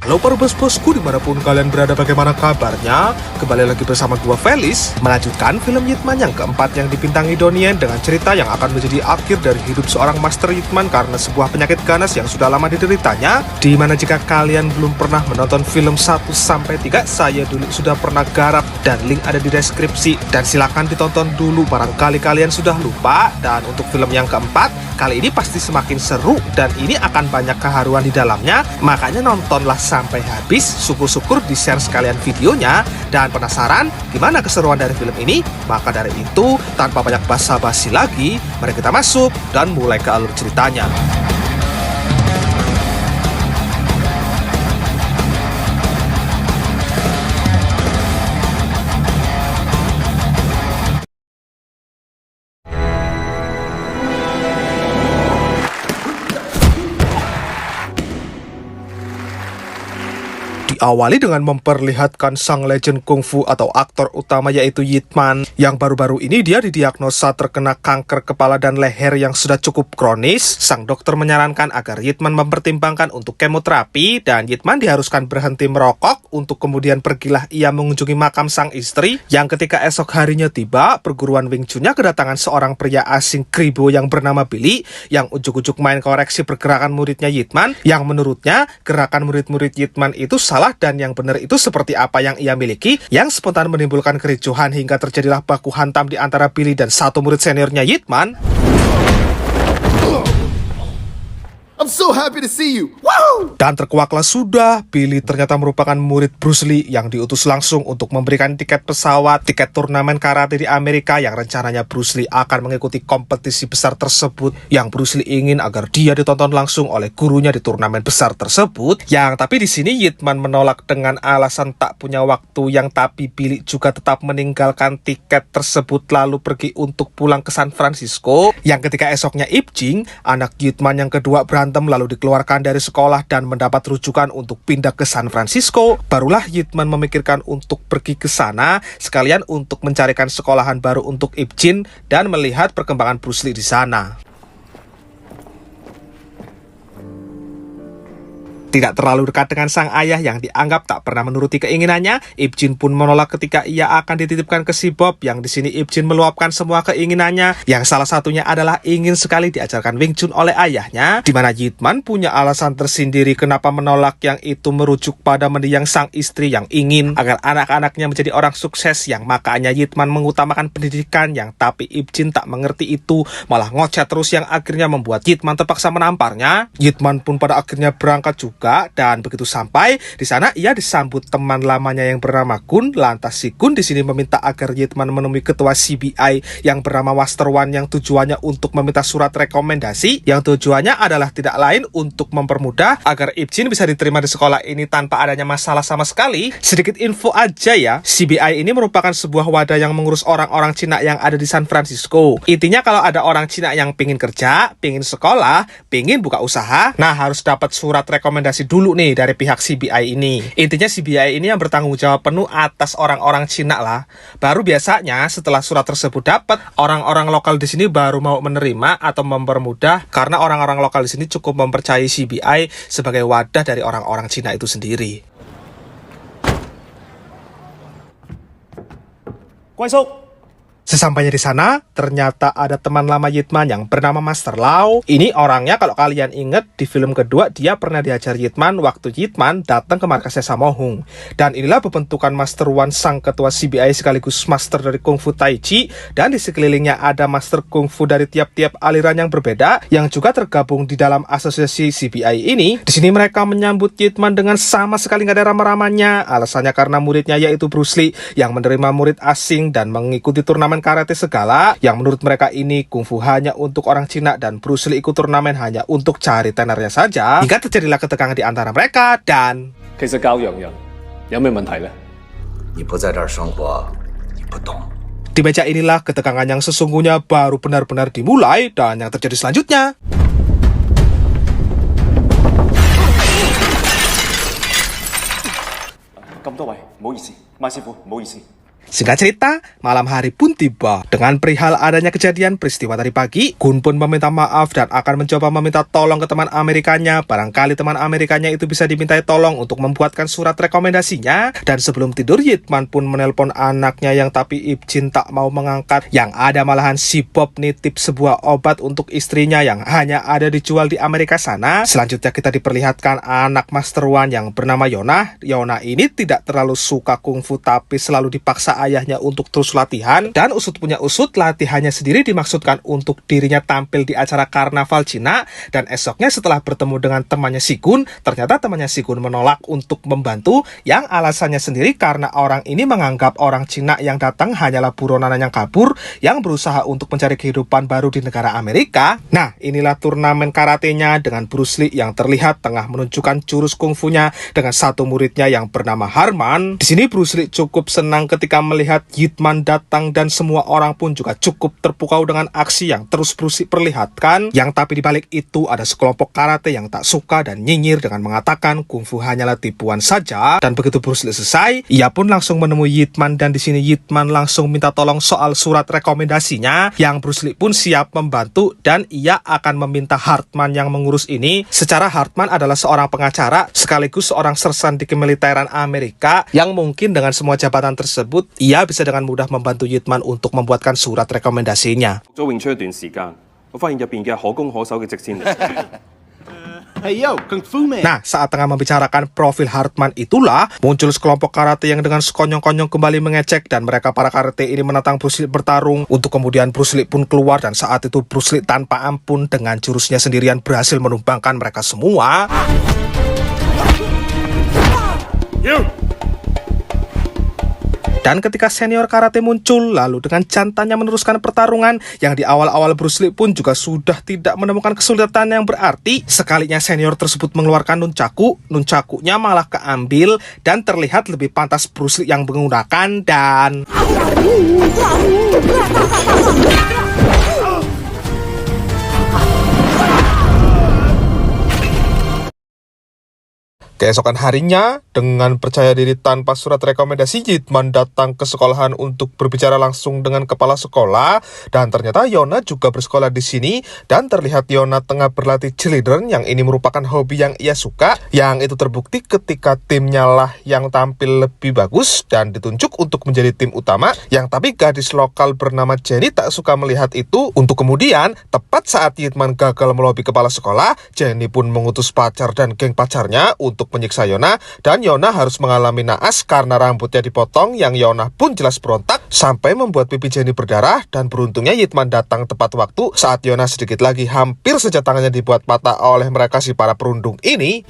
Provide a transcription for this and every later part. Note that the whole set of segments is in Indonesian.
Halo para bos-bosku dimanapun kalian berada, bagaimana kabarnya? Kembali lagi bersama gua Felis, melanjutkan film Yitman yang keempat yang dibintangi Donnie Yen dengan cerita yang akan menjadi akhir dari hidup seorang Master Yitman karena sebuah penyakit ganas yang sudah lama dideritanya. Dimana jika kalian belum pernah menonton film 1-3, saya dulu sudah pernah garap dan link ada di deskripsi, dan silakan ditonton dulu barangkali kalian sudah lupa. Dan untuk film yang keempat, kali ini pasti semakin seru dan ini akan banyak keharuan di dalamnya, makanya nontonlah sampai habis. Syukur-syukur di-share sekalian videonya. Dan penasaran gimana keseruan dari film ini? Maka dari itu, tanpa banyak basa-basi lagi, mari kita masuk dan mulai ke alur ceritanya. Diawali dengan memperlihatkan sang legend kungfu atau aktor utama yaitu Yitman, yang baru-baru ini dia didiagnosa terkena kanker kepala dan leher yang sudah cukup kronis. Sang dokter menyarankan agar Yitman mempertimbangkan untuk kemoterapi, dan Yitman diharuskan berhenti merokok untuk kemudian pergilah ia mengunjungi makam sang istri, yang ketika esok harinya tiba, perguruan Wing Chunnya kedatangan seorang pria asing kribo yang bernama Billy, yang ujuk-ujuk main koreksi pergerakan muridnya Yitman, yang menurutnya gerakan murid-murid Yitman itu salah dan yang benar itu seperti apa yang ia miliki, yang spontan menimbulkan kericuhan hingga terjadilah baku hantam di antara Billy dan satu murid seniornya Yitman. I'm so happy to see you. Woo! Dan terkuaklah sudah, Billy ternyata merupakan murid Bruce Lee yang diutus langsung untuk memberikan tiket pesawat, tiket turnamen karate di Amerika yang rencananya Bruce Lee akan mengikuti kompetisi besar tersebut, yang Bruce Lee ingin agar dia ditonton langsung oleh gurunya di turnamen besar tersebut. Yang tapi di sini Yitman menolak dengan alasan tak punya waktu, yang tapi Billy juga tetap meninggalkan tiket tersebut lalu pergi untuk pulang ke San Francisco. Yang ketika esoknya Ip Jing, anak Yitman yang kedua berantem lalu dikeluarkan dari sekolah dan mendapat rujukan untuk pindah ke San Francisco. Barulah Yitman memikirkan untuk pergi ke sana sekalian untuk mencarikan sekolahan baru untuk Ip Jin dan melihat perkembangan Bruce Lee di sana. Tidak terlalu dekat dengan sang ayah yang dianggap tak pernah menuruti keinginannya, Ip Jin pun menolak ketika ia akan dititipkan ke si Bob, yang di sini Ip Jin meluapkan semua keinginannya, yang salah satunya adalah ingin sekali diajarkan Wing Chun oleh ayahnya, di mana Yitman punya alasan tersendiri kenapa menolak, yang itu merujuk pada mendiang sang istri yang ingin agar anak-anaknya menjadi orang sukses, yang makanya Yitman mengutamakan pendidikan, yang tapi Ip Jin tak mengerti itu, malah ngoceh terus yang akhirnya membuat Yitman terpaksa menamparnya. Yitman pun pada akhirnya berangkat juga, dan begitu sampai di sana ia disambut teman lamanya yang bernama Gun. Lantas si Gun di sini meminta agar Yitman menemui ketua CBI yang bernama Master Wan, yang tujuannya untuk meminta surat rekomendasi, yang tujuannya adalah tidak lain untuk mempermudah agar Ip Jin bisa diterima di sekolah ini tanpa adanya masalah sama sekali. Sedikit info aja ya, CBI ini merupakan sebuah wadah yang mengurus orang-orang Cina yang ada di San Francisco. Intinya kalau ada orang Cina yang pingin kerja, pingin sekolah, pingin buka usaha, nah harus dapat surat rekomendasi dulu nih dari pihak CBI ini. Intinya CBI ini yang bertanggung jawab penuh atas orang-orang Cina lah. Baru biasanya setelah surat tersebut dapat, orang-orang lokal di sini baru mau menerima atau mempermudah, karena orang-orang lokal di sini cukup mempercayai CBI sebagai wadah dari orang-orang Cina itu sendiri. Kuaisok. Sesampainya di sana, ternyata ada teman lama Yitman yang bernama Master Lau. Ini orangnya kalau kalian inget di film kedua, dia pernah diajar Yitman waktu Yitman datang ke markasnya Sammo Hung. Dan inilah pembentukan Master Wan, sang ketua CBI sekaligus master dari Kungfu Tai Chi. Dan di sekelilingnya ada master Kungfu dari tiap-tiap aliran yang berbeda, yang juga tergabung di dalam asosiasi CBI ini. Di sini mereka menyambut Yitman dengan sama sekali nggak ada ramah-ramahnya. Alasannya karena muridnya yaitu Bruce Lee yang menerima murid asing dan mengikuti turnamen karate segala, yang menurut mereka ini kungfu hanya untuk orang Cina dan Bruce Lee ikut turnamen hanya untuk cari tenernya saja. Hingga terjadilah ketegangan di antara mereka dan di meja inilah ketegangan yang sesungguhnya baru benar-benar dimulai. Dan yang terjadi selanjutnya, Singkat cerita, malam hari pun tiba. Dengan perihal adanya kejadian peristiwa tadi pagi, Gun pun meminta maaf dan akan mencoba meminta tolong ke teman Amerikanya. Barangkali teman Amerikanya itu bisa dimintai tolong untuk membuatkan surat rekomendasinya. Dan sebelum tidur, Yitman pun menelpon anaknya yang tapi Ip Jin tak mau mengangkat. Yang ada malahan si Bob nitip sebuah obat untuk istrinya yang hanya ada dijual di Amerika sana. Selanjutnya kita diperlihatkan anak Master Wan yang bernama Yonah. Yonah ini tidak terlalu suka kungfu tapi selalu dipaksa ayahnya untuk terus latihan. Dan usut punya usut, latihannya sendiri dimaksudkan untuk dirinya tampil di acara karnaval Cina. Dan esoknya setelah bertemu dengan temannya si Gun, ternyata temannya si Gun menolak untuk membantu, yang alasannya sendiri karena orang ini menganggap orang Cina yang datang hanyalah buronan yang kabur yang berusaha untuk mencari kehidupan baru di negara Amerika. Nah, inilah turnamen karatenya dengan Bruce Lee yang terlihat tengah menunjukkan jurus kungfunya dengan satu muridnya yang bernama Harman. Di sini Bruce Lee cukup senang ketika melihat Yitman datang dan semua orang pun juga cukup terpukau dengan aksi yang terus Bruce Lee perlihatkan. Yang tapi dibalik itu ada sekelompok karate yang tak suka dan nyinyir dengan mengatakan kungfu hanyalah tipuan saja. Dan begitu Bruce Lee selesai, ia pun langsung menemui Yitman dan di sini Yitman langsung minta tolong soal surat rekomendasinya, yang Bruce Lee pun siap membantu dan ia akan meminta Hartman yang mengurus ini. Secara Hartman adalah seorang pengacara sekaligus seorang sersan di kemiliteran Amerika yang mungkin dengan semua jabatan tersebut ia bisa dengan mudah membantu Yitman untuk membuatkan surat rekomendasinya. 咗詠春一段時間，我發現入邊嘅可攻可守嘅直線嚟。 Hey yo, Kung Fu Man. Nah, saat tengah membicarakan profil Hartman itulah muncul sekelompok karate yang dengan sekonyong-konyong kembali mengecek dan mereka para karate ini menantang Bruce Lee bertarung. Untuk kemudian Bruce Lee pun keluar dan saat itu Bruce Lee tanpa ampun dengan jurusnya sendirian berhasil menumbangkan mereka semua. Dan ketika senior karate muncul, lalu dengan jantannya meneruskan pertarungan yang di awal-awal Bruce Lee pun juga sudah tidak menemukan kesulitan yang berarti. Sekalinya senior tersebut mengeluarkan nunchakunya malah keambil dan terlihat lebih pantas Bruce Lee yang menggunakan dan... Keesokan harinya, dengan percaya diri tanpa surat rekomendasi, Yitman datang ke sekolahan untuk berbicara langsung dengan kepala sekolah. Dan ternyata Yona juga bersekolah di sini. Dan terlihat Yona tengah berlatih cheerleader yang ini merupakan hobi yang ia suka. Yang itu terbukti ketika timnya lah yang tampil lebih bagus dan ditunjuk untuk menjadi tim utama. Yang tapi gadis lokal bernama Jenny tak suka melihat itu. Untuk kemudian, tepat saat Yitman gagal melobi kepala sekolah, Jenny pun mengutus pacar dan geng pacarnya untuk menyiksa Yona, dan Yona harus mengalami naas karena rambutnya dipotong, yang Yona pun jelas berontak sampai membuat pipi Jenny berdarah. Dan beruntungnya Yitman datang tepat waktu saat Yona sedikit lagi hampir saja tangannya dibuat patah oleh mereka si para perundung ini.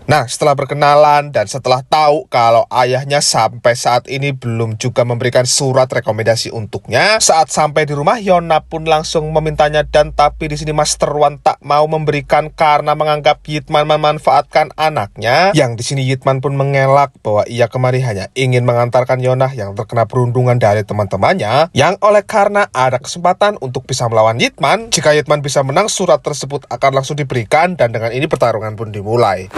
Nah, setelah berkenalan dan setelah tahu kalau ayahnya sampai saat ini belum juga memberikan surat rekomendasi untuknya, saat sampai di rumah Yona pun langsung memintanya, dan tapi di sini Master Wan tak mau memberikan karena menganggap Yitman memanfaatkan anaknya. Yang di sini Yitman pun mengelak bahwa ia kemari hanya ingin mengantarkan Yona yang terkena perundungan dari teman-temannya, yang oleh karena ada kesempatan untuk bisa melawan Yitman. Jika Yitman bisa menang, surat tersebut akan langsung diberikan dan dengan ini pertarungan pun dimulai.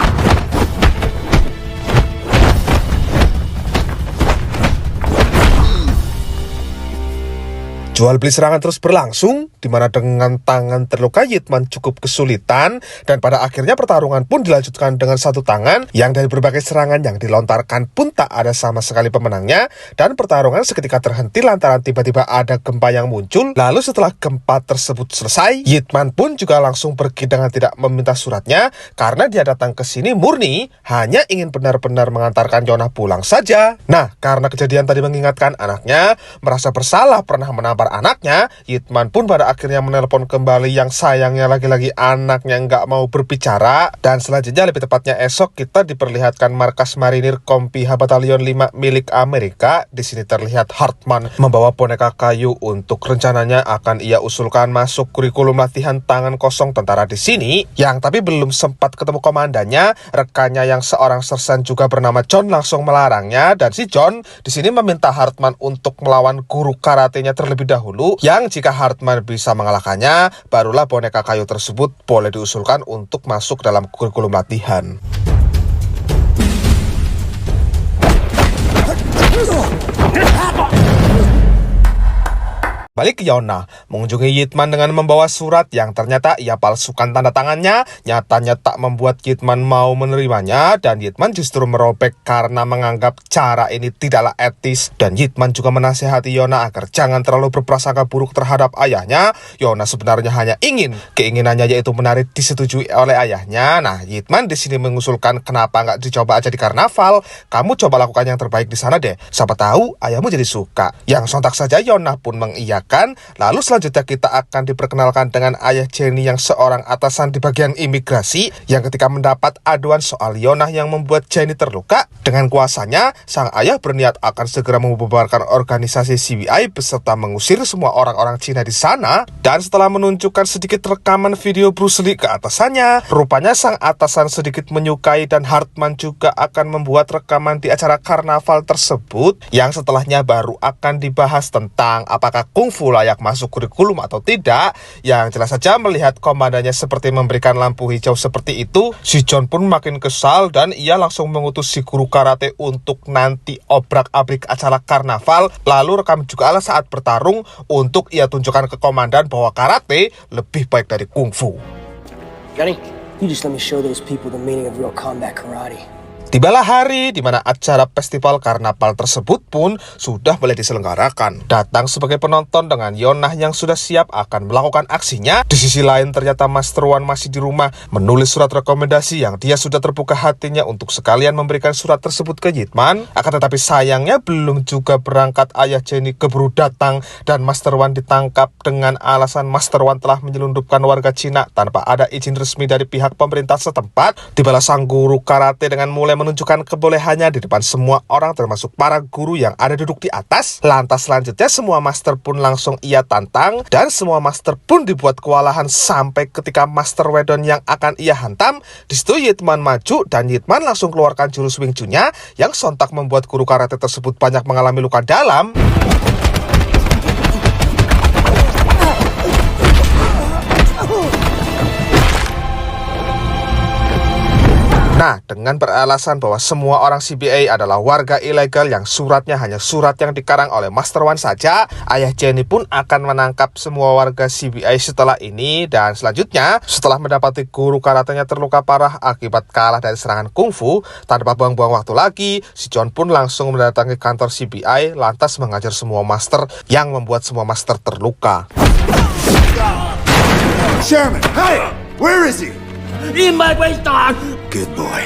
Jual beli serangan terus berlangsung, di mana dengan tangan terluka Yitman cukup kesulitan, dan pada akhirnya pertarungan pun dilanjutkan dengan satu tangan, yang dari berbagai serangan yang dilontarkan pun tak ada sama sekali pemenangnya, dan pertarungan seketika terhenti lantaran tiba-tiba ada gempa yang muncul. Lalu setelah gempa tersebut selesai, Yitman pun juga langsung pergi dengan tidak meminta suratnya, karena dia datang ke sini murni hanya ingin benar-benar mengantarkan Yona pulang saja. Nah, karena kejadian tadi mengingatkan anaknya, merasa bersalah pernah menampar anaknya, Yitman pun pada akhirnya menelpon kembali, yang sayangnya lagi-lagi anaknya nggak mau berbicara. Dan selanjutnya, lebih tepatnya esok, kita diperlihatkan markas marinir Kompi Batalion 5 milik Amerika. Di sini terlihat Hartman membawa boneka kayu untuk rencananya akan ia usulkan masuk kurikulum latihan tangan kosong tentara di sini. Yang tapi belum sempat ketemu komandannya, rekannya yang seorang sersan juga bernama John langsung melarangnya, dan si John di sini meminta Hartman untuk melawan guru karatenya terlebih dahulu dahulu, yang jika Hartman bisa mengalahkannya, barulah boneka kayu tersebut boleh diusulkan untuk masuk dalam kurikulum latihan. Balik ke Yona, mengunjungi Yitman dengan membawa surat yang ternyata ia palsukan tanda tangannya. Nyatanya tak membuat Yitman mau menerimanya, dan Yitman justru merobek karena menganggap cara ini tidaklah etis. Dan Yitman juga menasihati Yona agar jangan terlalu berprasangka buruk terhadap ayahnya. Yona sebenarnya hanya keinginannya yaitu menari disetujui oleh ayahnya. Nah, Yitman di sini mengusulkan kenapa nggak dicoba aja di karnaval. Kamu coba lakukan yang terbaik di sana deh. Siapa tahu ayahmu jadi suka. Yang sontak saja Yona pun mengiyakan. Lalu selanjutnya kita akan diperkenalkan dengan ayah Jenny yang seorang atasan di bagian imigrasi, yang ketika mendapat aduan soal Yona yang membuat Jenny terluka, dengan kuasanya sang ayah berniat akan segera membubarkan organisasi CBI beserta mengusir semua orang-orang Cina di sana. Dan setelah menunjukkan sedikit rekaman video Bruce Lee ke atasannya, rupanya sang atasan sedikit menyukai dan Hartman juga akan membuat rekaman di acara karnaval tersebut, yang setelahnya baru akan dibahas tentang apakah kungfu layak masuk kurikulum atau tidak. Yang jelas saja melihat komandannya seperti memberikan lampu hijau seperti itu, si John pun makin kesal dan ia langsung mengutus si guru karate untuk nanti obrak-abrik acara karnaval. Lalu rekam juga lah saat bertarung untuk ia tunjukkan ke komandan bahwa karate lebih baik dari kungfu. Johnny, you just let me show those people the meaning of real combat karate. Tibalah hari di mana acara festival karnaval tersebut pun sudah mulai diselenggarakan. Datang sebagai penonton dengan Yona yang sudah siap akan melakukan aksinya. Di sisi lain ternyata Master Wan masih di rumah menulis surat rekomendasi yang dia sudah terbuka hatinya untuk sekalian memberikan surat tersebut ke Yitman. Akan tetapi sayangnya belum juga berangkat ayah Jenny keburu datang dan Master Wan ditangkap dengan alasan Master Wan telah menyelundupkan warga Cina tanpa ada izin resmi dari pihak pemerintah setempat. Tibalah sang guru karate dengan mulai menunjukkan kebolehannya di depan semua orang termasuk para guru yang ada duduk di atas. Lantas selanjutnya semua master pun langsung ia tantang dan semua master pun dibuat kewalahan sampai ketika Master Wedon yang akan ia hantam. Di situ Yitman maju dan Yitman langsung keluarkan jurus Wing Chun-nya yang sontak membuat guru karate tersebut banyak mengalami luka dalam. Nah, dengan beralasan bahwa semua orang CBI adalah warga ilegal yang suratnya hanya surat yang dikarang oleh Master Wan saja, ayah Jenny pun akan menangkap semua warga CBI setelah ini. Dan selanjutnya, setelah mendapati guru karatenya terluka parah akibat kalah dari serangan kungfu, tanpa buang-buang waktu lagi, si John pun langsung mendatangi kantor CBI lantas mengajar semua master yang membuat semua master terluka. Chairman, hey! Where is he? In my way, dog! Good boy.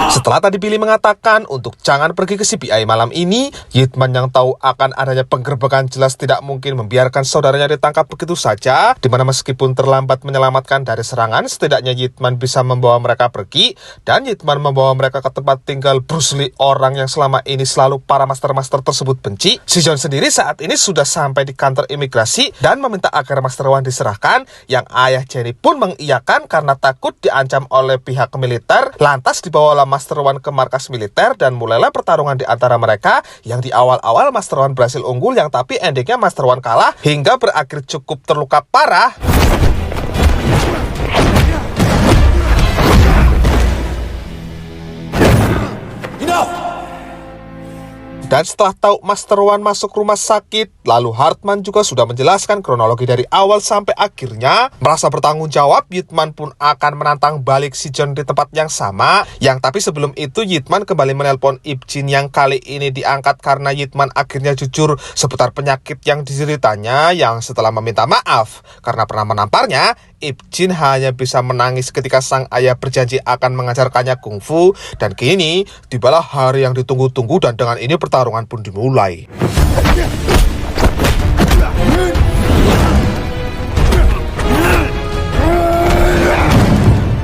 Setelah tadi Billy mengatakan untuk jangan pergi ke CBI malam ini, Yitman yang tahu akan adanya penggerbekan jelas tidak mungkin membiarkan saudaranya ditangkap begitu saja. Dimana meskipun terlambat menyelamatkan dari serangan, setidaknya Yitman bisa membawa mereka pergi. Dan Yitman membawa mereka ke tempat tinggal Bruce Lee, orang yang selama ini selalu para master-master tersebut benci. Si John sendiri saat ini sudah sampai di kantor imigrasi dan meminta agar Master Wan diserahkan. Yang ayah Jenny pun mengiyakan karena takut diancam oleh pihak militer. Lantas dibawalah Master Wan ke markas militer dan mulailah pertarungan di antara mereka, yang di awal-awal Master Wan berhasil unggul, yang tapi endingnya Master Wan kalah hingga berakhir cukup terluka parah. Dan setelah tahu Master Wan masuk rumah sakit, lalu Hartman juga sudah menjelaskan kronologi dari awal sampai akhirnya. Merasa bertanggung jawab, Yitman pun akan menantang balik si John di tempat yang sama. Yang tapi sebelum itu Yitman kembali menelpon Ip Jin yang kali ini diangkat karena Yitman akhirnya jujur seputar penyakit yang dideritanya, yang setelah meminta maaf karena pernah menamparnya, Ip Jin hanya bisa menangis ketika sang ayah berjanji akan mengajarkannya kungfu. Dan kini tibalah hari yang ditunggu-tunggu dan dengan ini pertarungan pun dimulai.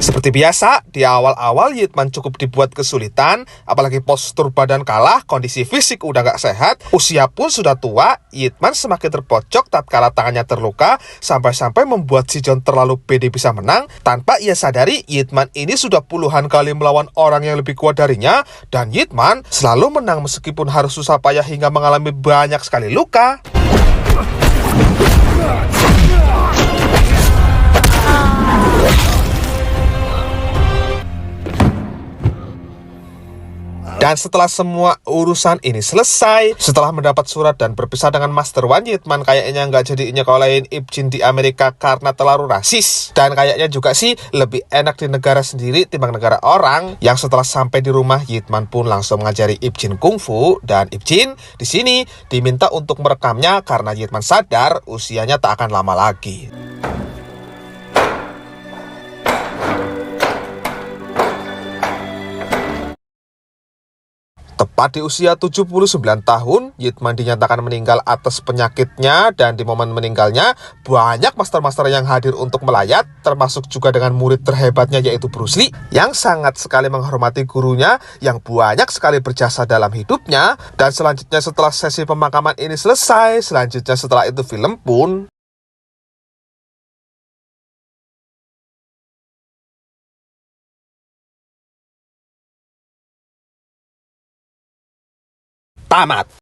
Seperti biasa, di awal-awal Yitman cukup dibuat kesulitan, apalagi postur badan kalah, kondisi fisik udah gak sehat, usia pun sudah tua. Yitman semakin terpojok tatkala tangannya terluka, sampai-sampai membuat si John terlalu pede bisa menang. Tanpa ia sadari, Yitman ini sudah puluhan kali melawan orang yang lebih kuat darinya, dan Yitman selalu menang meskipun harus susah payah hingga mengalami banyak sekali luka. Dan setelah semua urusan ini selesai, setelah mendapat surat dan berpisah dengan Master Wan, Yitman kayaknya nggak jadi nyekolahin Ip Jin di Amerika karena terlalu rasis. Dan kayaknya juga sih lebih enak di negara sendiri timbang negara orang. Yang setelah sampai di rumah, Yitman pun langsung mengajari Ip Jin kungfu. Dan Ip Jin di sini diminta untuk merekamnya karena Yitman sadar usianya tak akan lama lagi. Tepat di usia 79 tahun, Yitman dinyatakan meninggal atas penyakitnya, dan di momen meninggalnya, banyak master-master yang hadir untuk melayat, termasuk juga dengan murid terhebatnya yaitu Bruce Lee, yang sangat sekali menghormati gurunya, yang banyak sekali berjasa dalam hidupnya. Dan selanjutnya setelah sesi pemakaman ini selesai, selanjutnya setelah itu film pun tamat.